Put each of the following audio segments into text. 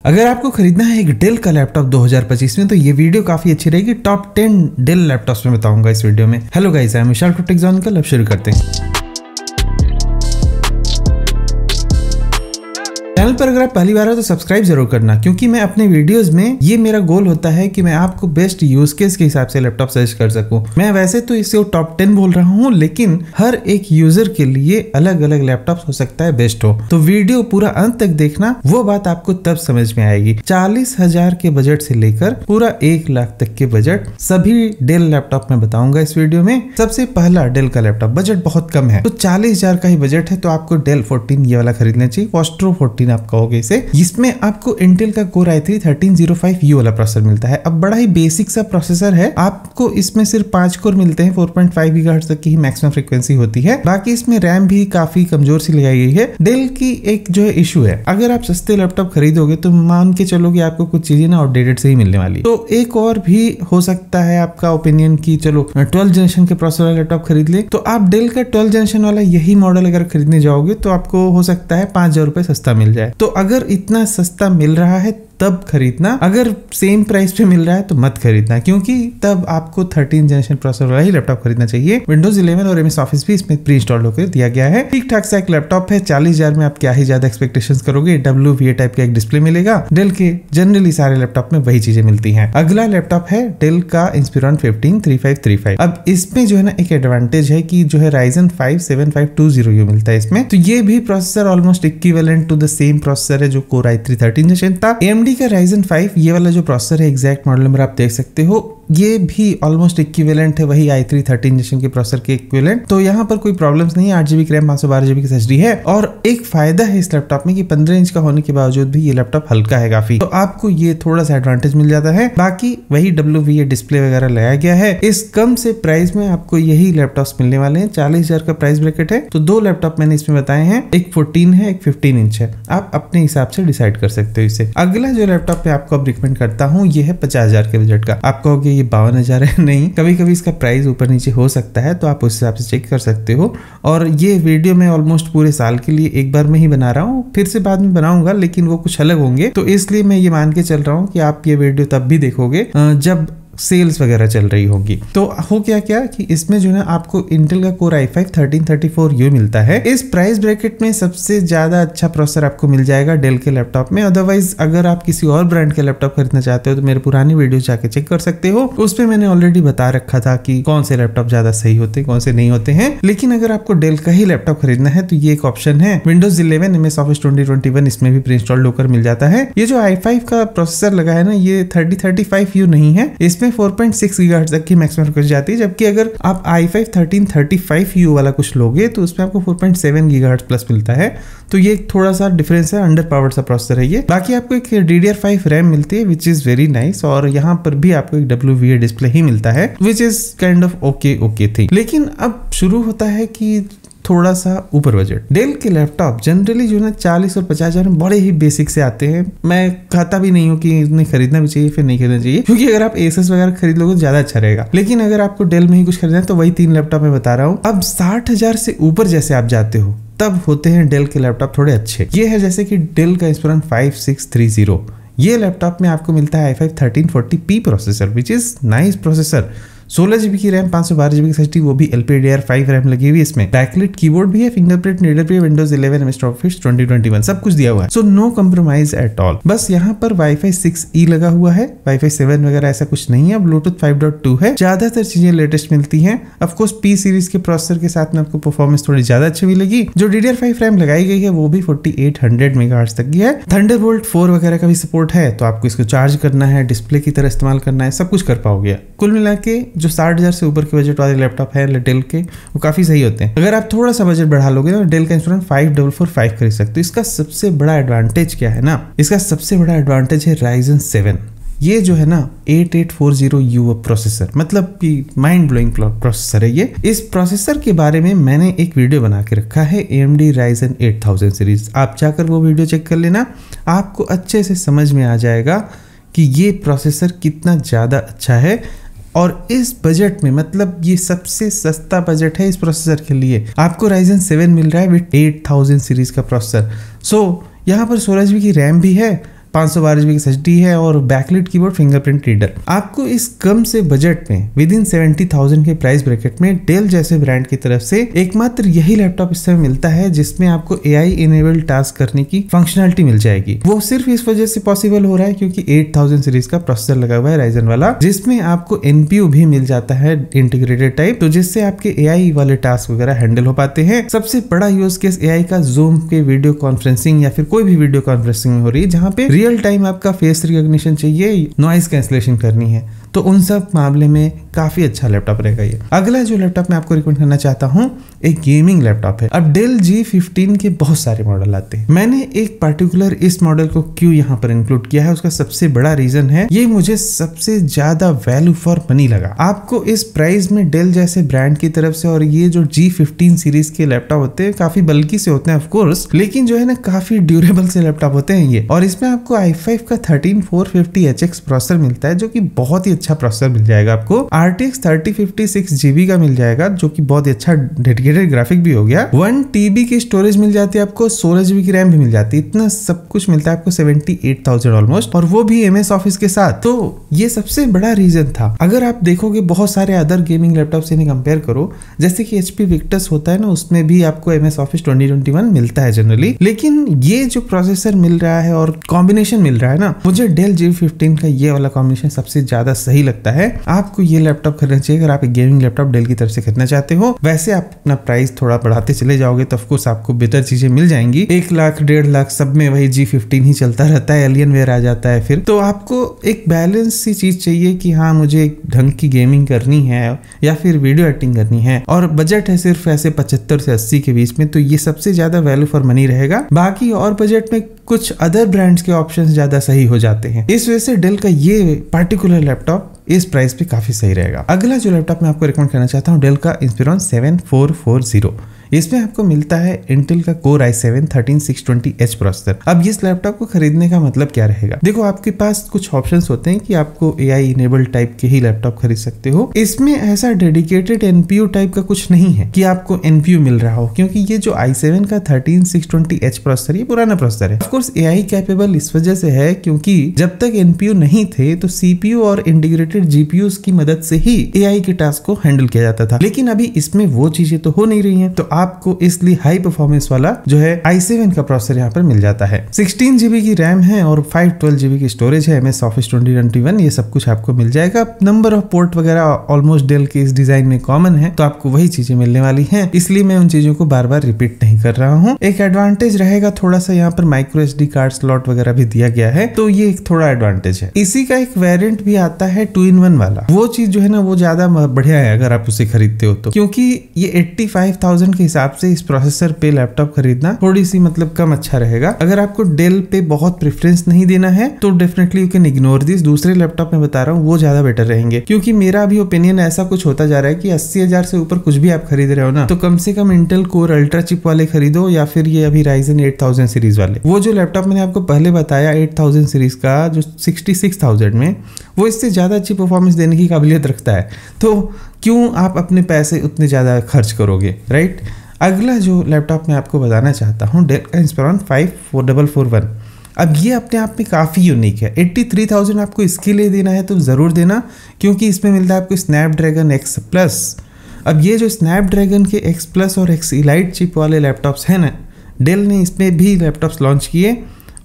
अगर आपको खरीदना है एक डेल का लैपटॉप 2025 में तो ये वीडियो काफी अच्छी रहेगी। टॉप 10 डेल लैपटॉप्स में बताऊंगा इस वीडियो में। Hello guys, I am Vishal from Techzonical. अब शुरू करते हैं। चैनल पर अगर आप पहली बार हो तो सब्सक्राइब जरूर करना, क्योंकि मैं अपने वीडियोस में ये मेरा गोल होता है कि मैं आपको बेस्ट यूज केस के हिसाब से लैपटॉप सजेस्ट कर सकूं। मैं वैसे तो इसे टॉप 10 बोल रहा हूं, लेकिन हर एक यूजर के लिए अलग अलग लैपटॉप हो सकता है बेस्ट हो। तो वीडियो पूरा अंत तक देखना, वो बात आपको तब समझ में आएगी। 40,000 के बजट से लेकर पूरा 1 लाख तक के बजट सभी डेल लैपटॉप में बताऊंगा इस वीडियो में। सबसे पहला डेल का लैपटॉप, बजट बहुत कम है तो 40,000 का ही बजट है, तो आपको डेल 14 ये वाला खरीदना चाहिए। Questro 14 आप कहोगे इसे। इसमें आपको इंटेल का Core i3 1305U वाला प्रोसेसर मिलता है। अब बड़ा ही बेसिक सा प्रोसेसर है। आपको इसमें सिर्फ 5 कोर मिलते हैं, 4.5 GHz तक की ही मैक्सिमम फ्रीक्वेंसी होती है। बाकी इसमें रैम भी काफी कमजोर सी लगाई गई है। डेल की एक जो है इशू है, अगर आप सस्ते लैपटॉप खरीदोगे तो मान के चलो कि आपको कुछ चीजें ना आउटडेटेड से ही मिलने वाली। तो एक और भी हो सकता है आपका ओपिनियन की चलो 12 जनरेशन के प्रोसेसर वाला लैपटॉप खरीद ले, तो आप डेल का 12 जनरेशन वाला यही मॉडल अगर खरीदने जाओगे तो आपको हो सकता है 5,000 रुपए सस्ता मिल जाए। तो अगर इतना सस्ता मिल रहा है तब खरीदना, अगर सेम प्राइस पे मिल रहा है तो मत खरीदना, क्योंकि तब आपको 13 जनरेशन प्रोसेसर वाला ही लैपटॉप खरीदना चाहिए। विंडोज 11 और MS ऑफिस भी इसमें प्री इंस्टॉल होकर दिया गया है। ठीक ठाक सा एक लैपटॉप है। 40,000 में आप क्या ही ज्यादा एक्सपेक्टेशंस करोगे। WVA टाइप का एक डिस्प्ले मिलेगा। डेल के जनरली सारे लैपटॉप में वही चीजें मिलती है। अगला लैपटॉप है डेल का Inspiron 15 3535। अब इसमें जो है ना एक एडवांटेज है कि जो है Ryzen 5 7520U मिलता है इसमें। तो ये भी processor almost equivalent to the same processor है जो Core i3 13 जनरेशन था। AMD का Ryzen 5 ये वाला जो प्रोसेसर है, एग्जैक्ट मॉडल नंबर आप देख सकते हो, ये भी ऑलमोस्ट इक्विवेलेंट है वही i3 13 जनरेशन के प्रोसेसर के इक्विवेलेंट। तो यहाँ पर कोई प्रॉब्लम्स नहीं है। 8GB की रैम 512GB की SSD है। और एक फायदा है इस लैपटॉप में कि 15 इंच का होने के बावजूद भी ये लैपटॉप हल्का है काफी, तो आपको ये थोड़ा सा एडवांटेज मिल जाता है। बाकी वही WVA डिस्प्ले वगैरह लगाया गया है। इस कम से प्राइस में आपको यही लैपटॉप मिलने वाले हैं। 40,000 का प्राइस ब्रैकेट है। तो 2 लैपटॉप मैंने इसमें बताए हैं, एक 14 है, एक 15 इंच है। आप अपने हिसाब से डिसाइड कर सकते हो इसे। अगला जो लैपटॉप मैं आपको अब रिकमेंड करता हूँ ये है 50,000 के बजट का। आप कहोगे ये 52,000 है। नहीं, कभी कभी इसका प्राइस ऊपर नीचे हो सकता है, तो आप उस हिसाब से चेक कर सकते हो। और ये वीडियो मैं ऑलमोस्ट पूरे साल के लिए एक बार में ही बना रहा हूँ, फिर से बाद में बनाऊंगा, लेकिन वो कुछ अलग होंगे। तो इसलिए मैं ये मान के चल रहा हूँ कि आप ये वीडियो तब भी देखोगे जब सेल्स वगैरह चल रही होगी। तो हो क्या कि इसमें जो है आपको इंटेल का Core i5 1334U मिलता है। इस प्राइस ब्रैकेट में सबसे ज्यादा अच्छा प्रोसेसर आपको मिल जाएगा डेल के लैपटॉप में। अदरवाइज अगर आप किसी और ब्रांड के लैपटॉप खरीदना चाहते हो तो मेरे पुरानी वीडियो जाके चेक कर सकते हो। उसमें मैंने ऑलरेडी बता रखा था कि कौन से लैपटॉप ज्यादा सही होते हैं, कौन से नहीं होते हैं। लेकिन अगर आपको डेल का ही लैपटॉप खरीदना है तो ये एक ऑप्शन है। विंडोज 11 MS ऑफिस 2021 इसमें भी प्री इंस्टॉल्ड होकर मिल जाता है। ये जो i5 का प्रोसेसर लगा है ना, ये 3035U नहीं है। इसमें 4.6 GHz तक की मैक्सिमम फ्रीक्वेंसी जाती है, जबकि अगर आप i5 1335U वाला कुछ लोगे तो उसमें आपको 4.7 GHz प्लस मिलता है। तो ये थोड़ा सा डिफरेंस है, अंडर पावर्ड सा प्रोसेसर है ये। बाकी आपको एक DDR5 रैम मिलती है विच इज वेरी नाइस, और यहाँ पर भी आपको एक WVA डिस्प्ले ही मिलता है which is kind of okay thing. लेकिन अब शुरू होता है कि थोड़ा सा ऊपर बजट। डेल के लैपटॉप जनरली जो है 40 और 50,000 में बड़े ही बेसिक से आते हैं। मैं कहता भी नहीं हूँ कि इन्हें खरीदना भी चाहिए फिर नहीं खरीदना चाहिए, क्योंकि अगर आप Asus वगैरह खरीद लोगे तो ज्यादा अच्छा रहेगा। लेकिन अगर आपको डेल में ही कुछ खरीदना है तो वही 3 लैपटॉप मैं बता रहा हूँ। अब 60,000 से ऊपर जैसे आप जाते हो तब होते हैं डेल के लैपटॉप थोड़े अच्छे। ये है जैसे कि डेल का Inspiron 5630। ये लैपटॉप में आपको मिलता है i5 1340p processor which is nice processor. 16GB की रैम 512GB की SSD, वो भी LPDDR5 रैम लगी हुई है इसमें। बैकलिट कीबोर्ड भी है, फिंगरप्रिंट रीडर भी है, विंडोज 11 MS ऑफिस 2021 सब कुछ दिया हुआ है। So no compromise at all. बस यहाँ पर Wi-Fi 6E लगा हुआ है, Wi-Fi 7 वगैरह ऐसा कुछ नहीं है। Bluetooth 5.2 है। ज्यादातर चीजें लेटेस्ट मिलती हैं। ऑफ कोर्स P सीरीज के प्रोसेसर के साथ में आपको परफॉर्मेंस थोड़ी ज्यादा अच्छी मिलेगी। जो DDR5 रैम लगाई गई है वो भी 4800 MHz तक की है। Thunderbolt 4 वगैरह का भी सपोर्ट है, तो आपको इसको चार्ज करना है, डिस्प्ले की तरह इस्तेमाल करना है, सब कुछ कर पाओगे। कुल मिला के जो 60,000 से ऊपर के बजट वाले लैपटॉप है डेल के, वो काफी सही होते हैं। अगर आप थोड़ा सा बजट बढ़ा लोगे तो डेल का Inspiron 5445 खरीद सकते हो। इसका सबसे बड़ा एडवांटेज क्या है ना, इसका सबसे बड़ा एडवांटेज है Ryzen 7। ये जो है ना 8840U प्रोसेसर, मतलब कि माइंड ब्लोइंग प्रोसेसर है ये। इस प्रोसेसर के बारे में मैंने एक वीडियो बना के रखा है, AMD Ryzen 8000 सीरीज। आप जाकर वो वीडियो चेक कर लेना, आपको अच्छे से समझ में आ जाएगा कि ये प्रोसेसर कितना ज्यादा अच्छा है। और इस बजट में, मतलब ये सबसे सस्ता बजट है इस प्रोसेसर के लिए। आपको Ryzen 7 मिल रहा है विद 8000 सीरीज का प्रोसेसर। सो यहाँ पर 16GB की रैम भी है, 512 GB की SSD है और बैकलिट कीबोर्ड, फिंगरप्रिंट रीडर। आपको इस कम से बजट में विद इन 70,000 के प्राइस ब्रैकेट में डेल जैसे ब्रांड की तरफ से एकमात्र यही लैपटॉप इस समय मिलता है जिसमें आपको AI इनेबल्ड टास्क करने की फंक्शनलिटी मिल जाएगी। वो सिर्फ इस वजह से पॉसिबल हो रहा है क्योंकि 8000 सीरीज का प्रोसेसर लगा हुआ है राइजन वाला, जिसमें आपको NPU भी मिल जाता है इंटीग्रेटेड टाइप, तो जिससे आपके AI वाले टास्क वगैरह हैंडल हो पाते हैं। सबसे बड़ा यूज केस AI का जूम के वीडियो कॉन्फ्रेंसिंग या फिर कोई भी वीडियो कॉन्फ्रेंसिंग में हो रही है जहां पे रियल टाइम आपका फेस रिकॉग्निशन चाहिए, नॉइज कैंसलेशन करनी है, तो उन सब मामले में काफी अच्छा लैपटॉप रहेगा ये। अगला जो लैपटॉप मैं आपको रिकमेंड करना चाहता हूँ एक गेमिंग लैपटॉप है। अब डेल G15 के बहुत सारे मॉडल आते हैं, मैंने एक पर्टिकुलर इस मॉडल को क्यों यहाँ पर इंक्लूड किया है उसका सबसे बड़ा रीजन है ये मुझे सबसे ज्यादा वैल्यू फॉर मनी लगा। आपको इस प्राइस में डेल जैसे ब्रांड की तरफ से, और ये जो G15 सीरीज के लैपटॉप होते हैं काफी बल्कि से होते हैं ऑफ कोर्स, लेकिन जो है ना काफी ड्यूरेबल से लैपटॉप होते हैं ये, और इसमें आपको i5 का 13450HX प्रोसेसर मिलता है जो कि बहुत ही अच्छा प्रोसेसर मिल जाएगा आपको। RTX 3050 6GB का मिल जाएगा जो कि बहुत ही अच्छा डेडिकेटेड ग्राफिक भी हो गया। 1 TB की स्टोरेज मिल जाती है आपको, 16GB की रैम भी मिल जाती है, इतना सब कुछ मिलता है आपको 78,000 ऑलमोस्ट, और वो भी MS ऑफिस के साथ। तो ये सबसे बड़ा रीजन था। अगर आप देखोगे बहुत सारे अदर गेमिंग लैपटॉप से इन्हें कंपेयर करो, जैसे कि HP Victus होता है ना, उसमें भी आपको MS ऑफिस 2021 मिलता है जनरली, लेकिन ये जो प्रोसेसर मिल रहा है और कॉम्बिनेशन मिल रहा है ना, मुझे डेल G15 का ये वाला कॉम्बिनेशन सबसे ज्यादा सही लगता है। आपको ये लैपटॉप खरीदना चाहिए अगर आप एक गेमिंग लैपटॉप डेल की तरफ से खरीदना चाहते हो। वैसे आप अपना प्राइस थोड़ा बढ़ाते चले जाओगे तो ऑफकोर्स आपको बेहतर चीजें मिल जाएंगी। 1 लाख 1.5 लाख सब में वही G15 ही चलता रहता है, एलियनवेयर आ जाता है फिर। तो आपको एक बैलेंस सी चीज चाहिए कि हाँ मुझे एक ढंग की गेमिंग करनी है या फिर वीडियो एडिटिंग करनी है, और बजट है सिर्फ ऐसे 75 से 80 के बीच में, तो ये सबसे ज्यादा वैल्यू फॉर मनी रहेगा। बाकी और बजट में कुछ अदर ब्रांड्स के ऑप्शंस ज्यादा सही हो जाते हैं, इस वजह से डेल का ये पर्टिकुलर लैपटॉप इस प्राइस पे काफी सही रहेगा। अगला जो लैपटॉप मैं आपको रिकमेंड करना चाहता हूँ डेल का इंस्पिरॉन 7440। इसमें आपको मिलता है इंटेल का Core i7 13620H प्रोसेसर। अब इस लैपटॉप को खरीदने का मतलब क्या रहेगा? देखो आपके पास कुछ ऑप्शंस होते हैं कि आपको AI इनेबल्ड टाइप के ही लैपटॉप खरीद सकते हो। इसमें ऐसा डेडिकेटेड NPU टाइप का कुछ नहीं है कि आपको NPU मिल रहा हो, क्योंकि ये जो i7 का 13620H प्रोसेसर ये पुराना प्रोसेसर है। ऑफकोर्स AI कैपेबल इस वजह से है क्योंकि जब तक NPU नहीं थे तो CPU और इंटीग्रेटेड GPUs की मदद से ही AI के टास्क को हैंडल किया जाता था, लेकिन अभी इसमें वो चीजें तो हो नहीं रही हैं, तो आपको इसलिए हाई परफॉर्मेंस वाला जो है i7 का प्रोसेसर यहाँ पर मिल जाता है। 16GB की रैम है और 512GB की स्टोरेज है, MS ऑफिस 2021 ये सब कुछ आपको मिल जाएगा। नंबर ऑफ पोर्ट वगैरह ऑलमोस्ट डेल के इस डिजाइन में कॉमन है, तो आपको वही चीजें मिलने वाली हैं, इसलिए मैं उन चीजों को बार बार रिपीट नहीं कर रहा हूँ। एक एडवांटेज रहेगा थोड़ा सा, यहाँ पर माइक्रो SD कार्ड स्लॉट वगैरह भी दिया गया है, तो ये एक थोड़ा एडवांटेज है। इसी का एक वेरिएंट भी आता है 2-in-1 वाला, वो चीज जो है ना वो ज्यादा बढ़िया है अगर आप उसे खरीदते हो तो, क्योंकि ये 85,000 के हिसाब से इस प्रोसेसर पे लैपटॉप खरीदना थोड़ी सी मतलब कम अच्छा रहेगा। अगर आपको डेल पे बहुत प्रेफरेंस नहीं देना है तो definitely you can ignore this. दूसरे लैपटॉप में बता रहा हूँ वो ज्यादा बेटर रहेंगे, क्योंकि मेरा अभी ओपिनियन ऐसा कुछ होता जा रहा है कि 80,000 से ऊपर कुछ भी आप खरीद रहे हो ना, तो कम से कम इंटेल कोर अल्ट्रा चिप वाले खरीदो, या फिर ये अभी राइजन 8000 सीरीज वाले। वो जो लैपटॉप मैंने आपको पहले बताया 8000 सीरीज का जो 66,000 में, वो इससे ज्यादा अच्छी परफॉर्मेंस देने की काबिलियत रखता है, तो क्यों आप अपने पैसे उतने ज्यादा खर्च करोगे, राइट। अगला जो लैपटॉप मैं आपको बताना चाहता हूँ डेल का इंस्पिरॉन 54441। अब ये अपने आप में काफ़ी यूनिक है। 83,000 आपको इसके लिए देना है तो ज़रूर देना, क्योंकि इसमें मिलता है आपको स्नैपड्रैगन X प्लस। अब ये जो स्नैपड्रैगन के X प्लस और X इलाइट चिप वाले लैपटॉप्स हैं ना, डेल ने इसमें भी लैपटॉप्स लॉन्च किए,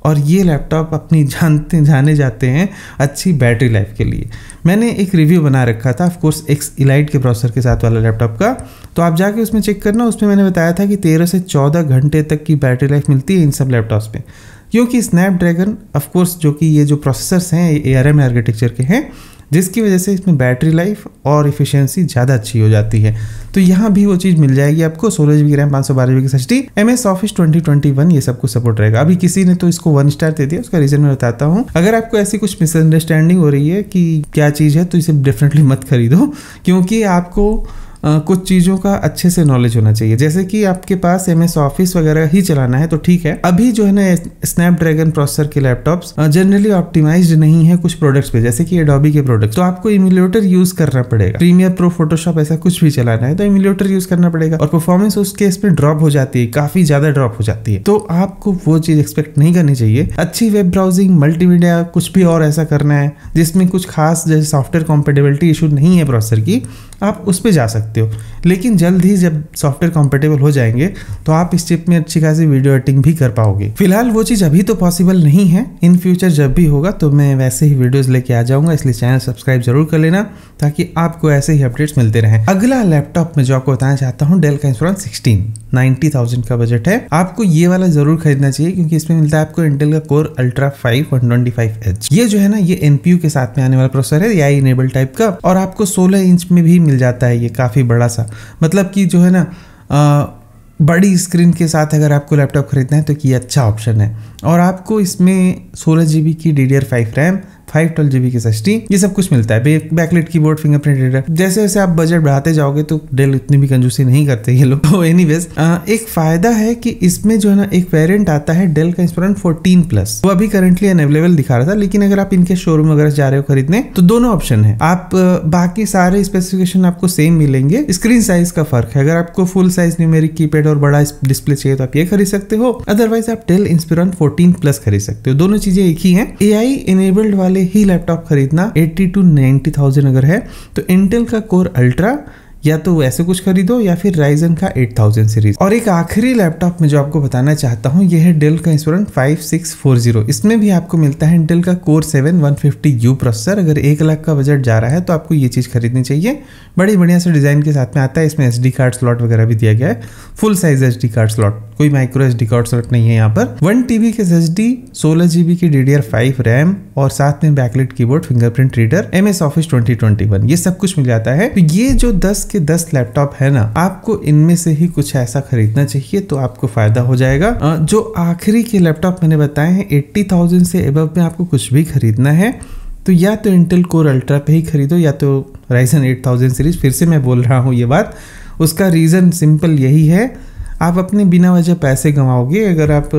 और ये लैपटॉप अपनी जाने जाते हैं अच्छी बैटरी लाइफ के लिए। मैंने एक रिव्यू बना रखा था ऑफकोर्स X इलाइट के प्रोसेसर के साथ वाला लैपटॉप का, तो आप जाके उसमें चेक करना। उसमें मैंने बताया था कि 13 से 14 घंटे तक की बैटरी लाइफ मिलती है इन सब लैपटॉप्स में, क्योंकि स्नैपड्रैगन ऑफकोर्स जो कि ये जो प्रोसेसर्स हैं ARM आर्किटेक्चर के हैं, जिसकी वजह से इसमें बैटरी लाइफ और इफिशियंसी ज़्यादा अच्छी हो जाती है। तो यहाँ भी वो चीज़ मिल जाएगी आपको। 16GB की रैम, 512GB की SSD, MS ऑफिस 2021 ये सब कुछ सपोर्ट रहेगा। अभी किसी ने तो इसको 1 स्टार दे दिया, उसका रीज़न मैं बताता हूँ। अगर आपको ऐसी कुछ मिसअंडरस्टैंडिंग हो रही है कि क्या चीज़ है, तो इसे डेफिनेटली मत खरीदो, क्योंकि आपको कुछ चीज़ों का अच्छे से नॉलेज होना चाहिए। जैसे कि आपके पास MS ऑफिस वगैरह ही चलाना है तो ठीक है। अभी जो है ना स्नैपड्रैगन प्रोसेसर के लैपटॉप्स जनरली ऑप्टिमाइज्ड नहीं है कुछ प्रोडक्ट्स पे, जैसे कि एडोबी के प्रोडक्ट्स, तो आपको इम्यूलेटर यूज करना पड़ेगा। प्रीमियर प्रो, फोटोशॉप ऐसा कुछ भी चलाना है तो इम्यूलेटर यूज करना पड़ेगा और परफॉर्मेंस उस केस में ड्रॉप हो जाती है, काफी ज्यादा ड्रॉप हो जाती है। तो आपको वो चीज एक्सपेक्ट नहीं करनी चाहिए। अच्छी वेब ब्राउजिंग, मल्टीमीडिया, कुछ भी और ऐसा करना है जिसमें कुछ खास जैसे सॉफ्टवेयर कॉम्पेटेबिलिटी इशू नहीं है प्रोसेसर की, आप उस पे जा सकते हो। लेकिन जल्द ही जब सॉफ्टवेयर कॉम्पेटेबल हो जाएंगे तो आप इस चिप में अच्छी खासी वीडियो एडिटिंग भी कर पाओगे। फिलहाल वो चीज अभी तो पॉसिबल नहीं है, इन फ्यूचर जब भी होगा तो मैं वैसे ही वीडियोस लेके आ जाऊंगा, इसलिए चैनल सब्सक्राइब जरूर कर लेना ताकि आपको ऐसे ही अपडेट्स मिलते रहें। अगला लैपटॉप में जो आपको बताना चाहता हूँ, डेल का इंस्पिरॉन 16, 90,000 का बजट है। आपको ये वाला जरूर खरीदना चाहिए क्योंकि इसमें मिलता है आपको इंटेल का कोर अल्ट्रा 5 125H। ये जो है ना ये NPU के साथ में आने वाला प्रोसेसर है, AI इनेबल टाइप का, और आपको 16 इंच में भी मिल जाता है। ये काफी बड़ा सा, मतलब कि जो है ना बड़ी स्क्रीन के साथ अगर आपको लैपटॉप खरीदना है तो ये अच्छा ऑप्शन है। और आपको इसमें 16 GB की DDR5 रैम, 512 GB की SSD, ये सब कुछ मिलता है। Backlight keyboard, fingerprint reader. जैसे जैसे आप बजट बढ़ाते जाओगे तो डेल इतनी भी कंजूसी नहीं करते ये लोग। तो एनीवेज एक फायदा है कि इसमें जो है ना एक वेरिएंट आता है डेल का इंस्पिरॉन 14+, वो अभी करंटली अनअवेलेबल दिखा रहा था, लेकिन अगर आप इनके शोरूम वगैरह जा रहे हो खरीदने तो दोनों ऑप्शन है। आप बाकी सारे स्पेसिफिकेशन आपको सेम मिलेंगे, स्क्रीन साइज का फर्क है। अगर आपको फुल साइज न्यूमेरिक कीपैड और बड़ा डिस्प्ले चाहिए तो आप ये खरीद सकते हो, अदरवाइज आप डेल इंस्पिरॉन 14+ खरीद सकते हो। दोनों चीजें एक ही हैं। AI इनेबल्ड वाले ही लैपटॉप खरीदना 80 to 90,000 अगर है तो इंटेल का कोर अल्ट्रा या तो ऐसे कुछ खरीदो या फिर राइजन का 8000 सीरीज। और एक आखिरी लैपटॉप में जो आपको बताना चाहता हूँ ये है डेल का इंस्पिरॉन 5640। इसमें भी आपको मिलता है इंटेल का कोर 7 150U प्रोसेसर। अगर 1 लाख का बजट जा रहा है तो आपको ये चीज खरीदनी चाहिए। बड़ी बढ़िया से डिजाइन के साथ में आता है। इसमें SD कार्ड स्लॉट वगैरह भी दिया गया है, full size SD card slot, कोई माइक्रो SD कार्ड स्लॉट नहीं है यहाँ पर। 1 TB के SSD, 16 GB की DDR5 रैम और साथ में backlight keyboard, fingerprint reader, MS office 2021, ये सब कुछ मिल जाता है। तो ये जो 10 के 10 लैपटॉप है ना, आपको इनमें से ही कुछ ऐसा खरीदना चाहिए तो आपको फायदा हो जाएगा। जो आखिरी के लैपटॉप मैंने बताए हैं 80,000 से अबव में आपको कुछ भी खरीदना है तो या तो इंटेल कोर अल्ट्रा पे ही खरीदो या तो राइजन 8000 सीरीज। फिर से मैं बोल रहा हूँ ये बात, उसका रीजन सिंपल यही है, आप अपने बिना वजह पैसे गंवाओगे अगर आप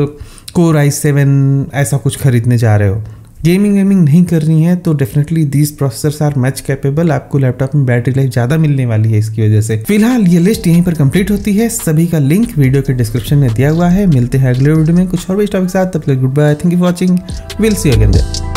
कोर i7 ऐसा कुछ खरीदने जा रहे हो। गेमिंग नहीं करनी है तो definitely these processors are much capable. आपको लैपटॉप में बैटरी लाइफ ज्यादा मिलने वाली है इसकी वजह से। फिलहाल ये लिस्ट यहीं पर कंप्लीट होती है। सभी का लिंक वीडियो के डिस्क्रिप्शन में दिया हुआ है। मिलते हैं अगले वीडियो में कुछ और भी टॉपिक के साथ। तब तक good bye, thank you for watching, will see you again there.